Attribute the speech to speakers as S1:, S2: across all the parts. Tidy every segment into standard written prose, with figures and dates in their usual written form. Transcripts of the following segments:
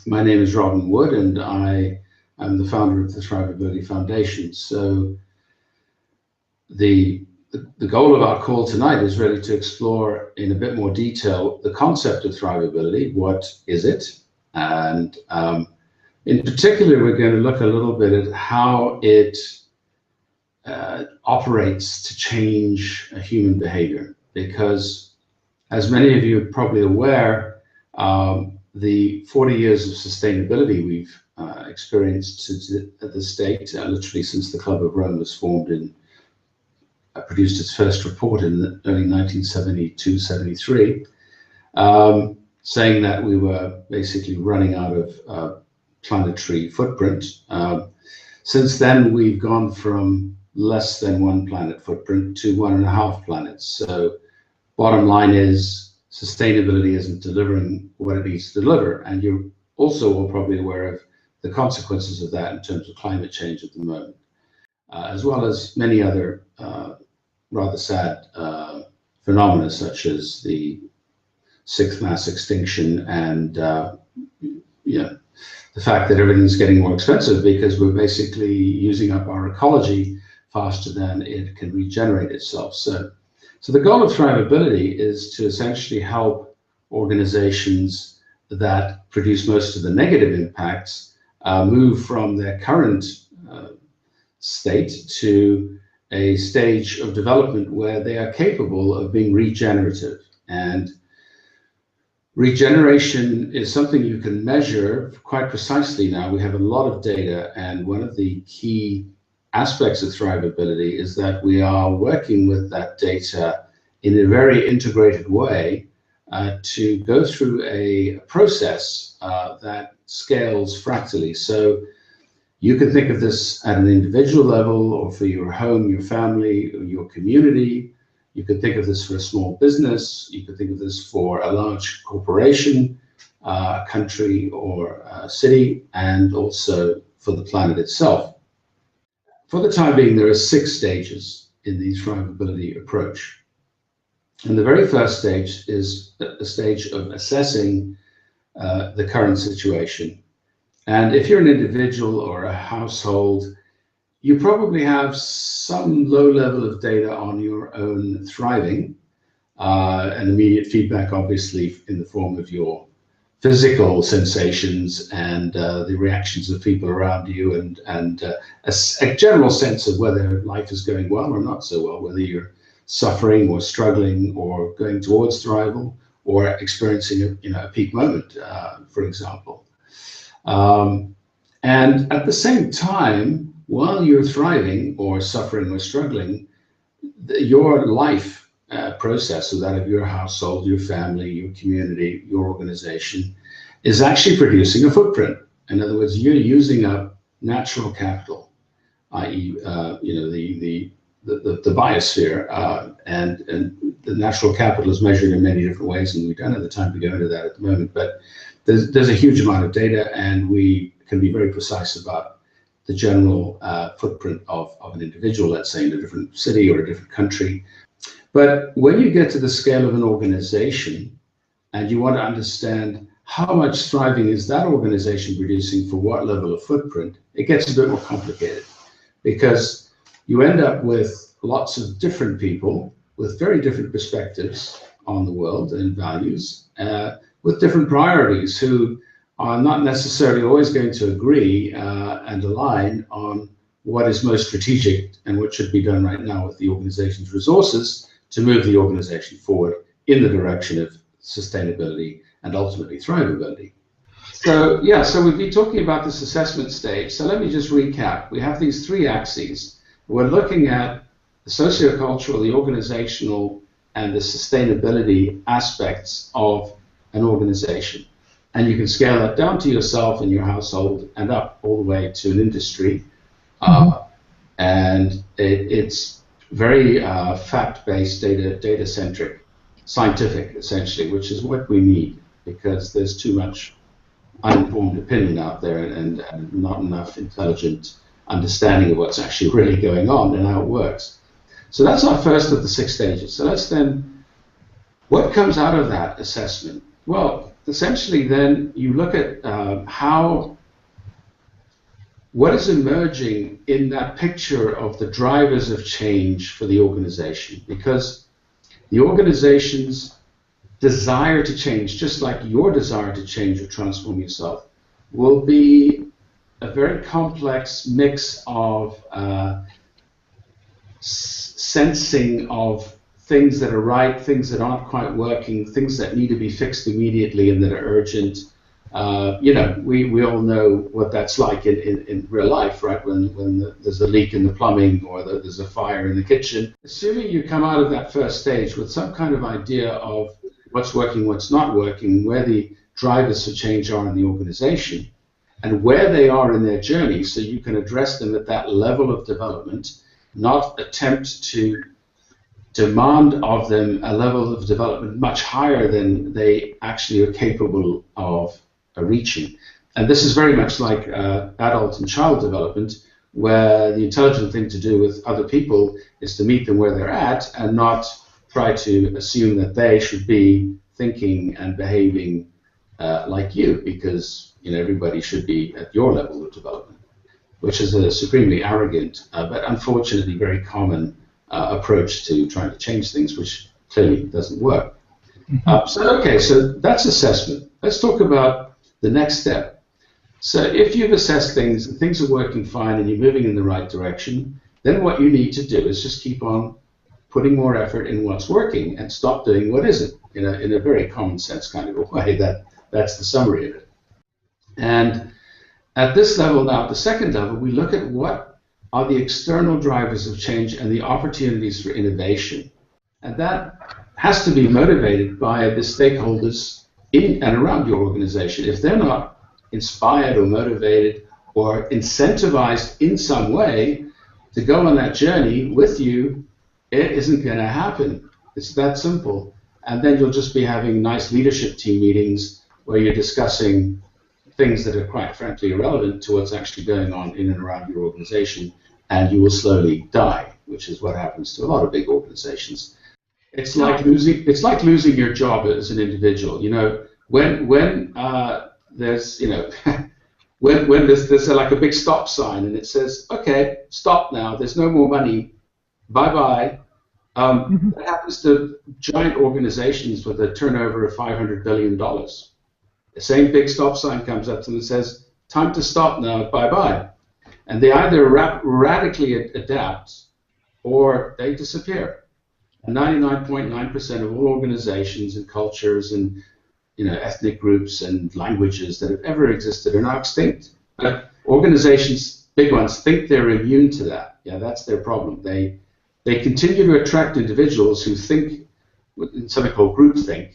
S1: My name is Robin Wood, and I am the founder of the Thriveability Foundation. So the goal of our call tonight is really to explore in a bit more detail the concept of thrivability. What is it? And in particular, we're going to look a little bit at how it operates to change human behavior. Because as many of you are probably aware, the 40 years of sustainability we've experienced at the state, literally since the Club of Rome was formed and produced its first report in the early 1972-73, saying that we were basically running out of planetary footprint. Since then, we've gone from less than one planet footprint to 1.5 planets. So bottom line is, sustainability isn't delivering what it needs to deliver. And you're also all probably aware of the consequences of that in terms of climate change at the moment, as well as many other rather sad phenomena, such as the sixth mass extinction and the fact that everything's getting more expensive because we're basically using up our ecology faster than it can regenerate itself. So the goal of Thriveability is to essentially help organizations that produce most of the negative impacts move from their current state to a stage of development where they are capable of being regenerative. And regeneration is something you can measure quite precisely now. We have a lot of data, and one of the key aspects of Thriveability is that we are working with that data in a very integrated way to go through a process that scales fractally. So you can think of this at an individual level, or for your home, your family, or your community. You could think of this for a small business. You could think of this for a large corporation, a country, or a city, and also for the planet itself. For the time being, there are 6 stages in the Thriveability approach. And the very first stage is a stage of assessing the current situation. And if you're an individual or a household, you probably have some low level of data on your own thriving, and immediate feedback, obviously, in the form of your physical sensations and the reactions of people around you, and a general sense of whether life is going well or not so well, whether you're suffering or struggling or going towards thrival or experiencing a peak moment, for example. And at the same time, while you're thriving or suffering or struggling, your life process, so that of your household, your family, your community, your organization, is actually producing a footprint. In other words, you're using up natural capital, i.e., the biosphere, and the natural capital is measured in many different ways, and we don't have the time to go into that at the moment. But there's a huge amount of data, and we can be very precise about the general footprint of an individual, let's say in a different city or a different country. But when you get to the scale of an organization and you want to understand how much thriving is that organization producing for what level of footprint, it gets a bit more complicated, because you end up with lots of different people with very different perspectives on the world and values, with different priorities, who are not necessarily always going to agree and align on what is most strategic and what should be done right now with the organization's resources to move the organization forward in the direction of sustainability and ultimately thrivability. So we've been talking about this assessment stage. So let me just recap. We have these 3 axes. We're looking at the sociocultural, the organizational, and the sustainability aspects of an organization. And you can scale that down to yourself and your household and up all the way to an industry. And it's very fact-based, data-centric, scientific, essentially, which is what we need, because there's too much uninformed opinion out there and not enough intelligent understanding of what's actually really going on and how it works. So that's our first of the 6 stages. So let's then, what comes out of that assessment? Well, essentially then you look at what is emerging in that picture of the drivers of change for the organization, because the organization's desire to change, just like your desire to change or transform yourself, will be a very complex mix of sensing of things that are right, things that aren't quite working, things that need to be fixed immediately and that are urgent. We all know what that's like in real life, right? When there's a leak in the plumbing or there's a fire in the kitchen. Assuming you come out of that first stage with some kind of idea of what's working, what's not working, where the drivers for change are in the organization, and where they are in their journey, so you can address them at that level of development, not attempt to demand of them a level of development much higher than they actually are capable of reaching. And this is very much like adult and child development, where the intelligent thing to do with other people is to meet them where they're at and not try to assume that they should be thinking and behaving like you, because everybody should be at your level of development, which is a supremely arrogant but unfortunately very common approach to trying to change things, which clearly doesn't work. So that's assessment. Let's talk about the next step. So if you've assessed things and things are working fine and you're moving in the right direction, then what you need to do is just keep on putting more effort in what's working and stop doing what isn't, in a very common sense kind of a way. That's the summary of it. And at this level now, at the second level, we look at what are the external drivers of change and the opportunities for innovation. And that has to be motivated by the stakeholders in and around your organization. If they're not inspired or motivated or incentivized in some way to go on that journey with you, it isn't going to happen. It's that simple. And then you'll just be having nice leadership team meetings where you're discussing things that are quite frankly irrelevant to what's actually going on in and around your organization, and you will slowly die, which is what happens to a lot of big organizations. It's like losing your job as an individual. When there's when there's like a big stop sign and it says, okay, stop now, there's no more money, bye-bye. That happens to giant organizations with a turnover of $500 billion. The same big stop sign comes up to them and says, time to stop now, bye-bye. And they either radically adapt or they disappear. 99.9% of all organizations and cultures and ethnic groups and languages that have ever existed are now extinct. But organizations, big ones, think they're immune to that. Yeah, that's their problem. They continue to attract individuals who think something called groupthink,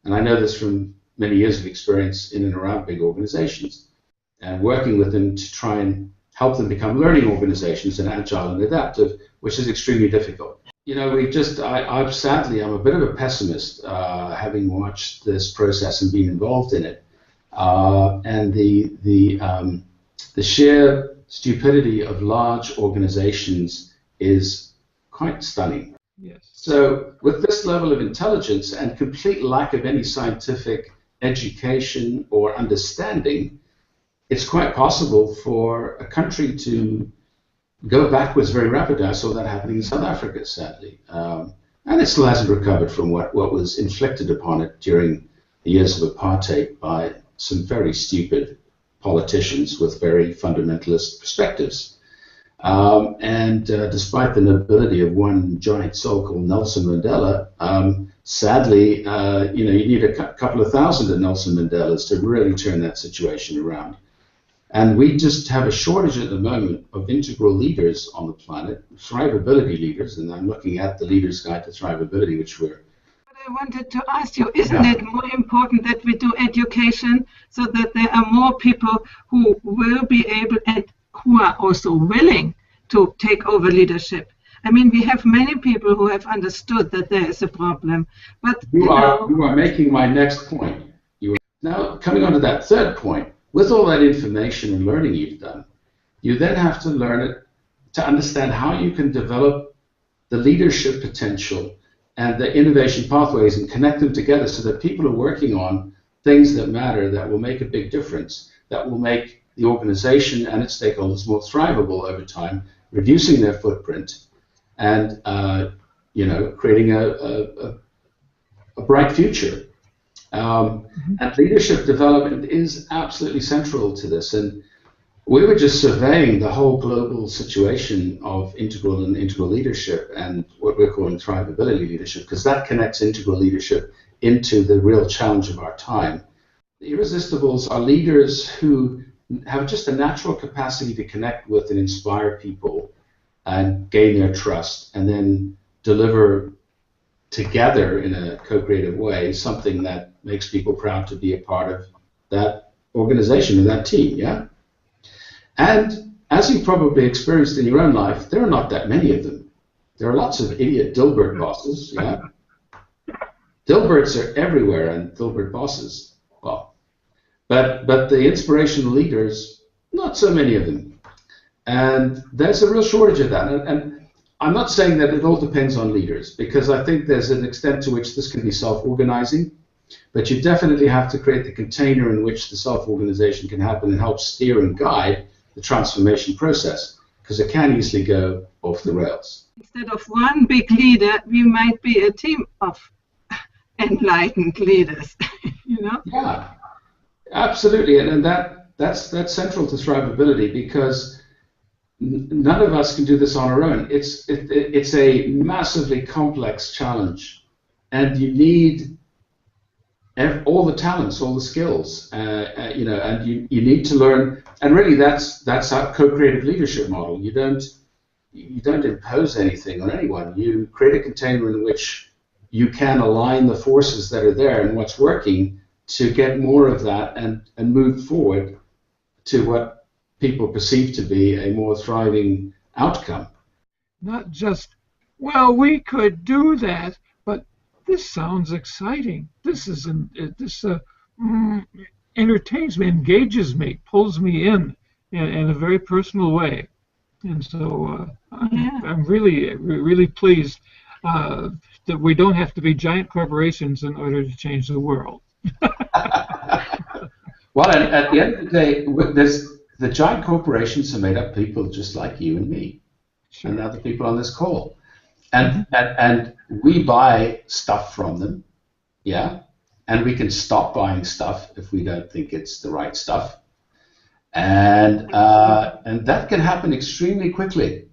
S1: and I know this from many years of experience in and around big organizations, and working with them to try and help them become learning organizations and agile and adaptive, which is extremely difficult. Sadly, I'm a bit of a pessimist, having watched this process and been involved in it, and the sheer stupidity of large organizations is quite stunning.
S2: Yes.
S1: So with this level of intelligence and complete lack of any scientific education or understanding, it's quite possible for a country to go backwards very rapidly. I saw that happening in South Africa, sadly. And it still hasn't recovered from what was inflicted upon it during the years of apartheid by some very stupid politicians with very fundamentalist perspectives. Despite the nobility of one giant soul called Nelson Mandela, sadly, you need a couple of thousand of Nelson Mandelas to really turn that situation around. And we just have a shortage at the moment of integral leaders on the planet, Thriveability leaders, and I'm looking at the Leader's Guide to Thriveability, which we're...
S2: But I wanted to ask you, isn't it more important that we do education so that there are more people who will be able and who are also willing to take over leadership? I mean, we have many people who have understood that there is a problem, but
S1: you are making my next point. Now, coming on to that third point, with all that information and learning you've done, you then have to learn it to understand how you can develop the leadership potential and the innovation pathways and connect them together so that people are working on things that matter, that will make a big difference, that will make the organization and its stakeholders more thrivable over time, reducing their footprint, and creating a bright future. And leadership development is absolutely central to this. And we were just surveying the whole global situation of integral and integral leadership and what we're calling Thriveability leadership, because that connects integral leadership into the real challenge of our time. The irresistibles are leaders who have just a natural capacity to connect with and inspire people and gain their trust, and then deliver together in a co-creative way something that makes people proud to be a part of that organization and that team, yeah? And as you've probably experienced in your own life, there are not that many of them. There are lots of idiot Dilbert bosses, yeah? Dilberts are everywhere, and Dilbert bosses, well. But the inspirational leaders, not so many of them. And there's a real shortage of that. And I'm not saying that it all depends on leaders, because I think there's an extent to which this can be self-organizing, but you definitely have to create the container in which the self-organization can happen and help steer and guide the transformation process, because it can easily go off the rails.
S2: Instead of one big leader, we might be a team of enlightened leaders, you know?
S1: Yeah, absolutely, and that's central to Thriveability, because none of us can do this on our own. It's a massively complex challenge, and you need all the talents, all the skills, and you need to learn. And really, that's our co-creative leadership model. You don't impose anything on anyone. You create a container in which you can align the forces that are there and what's working to get more of that and move forward to what people perceive to be a more thriving outcome.
S3: Not just, well, we could do that, but this sounds exciting. This entertains me, engages me, pulls me in a very personal way. And so I'm really pleased that we don't have to be giant corporations in order to change the world.
S1: Well, at the end of the day, the giant corporations are made up of people just like you and me, sure, and other people on this call. And we buy stuff from them, yeah? And we can stop buying stuff if we don't think it's the right stuff. And that can happen extremely quickly.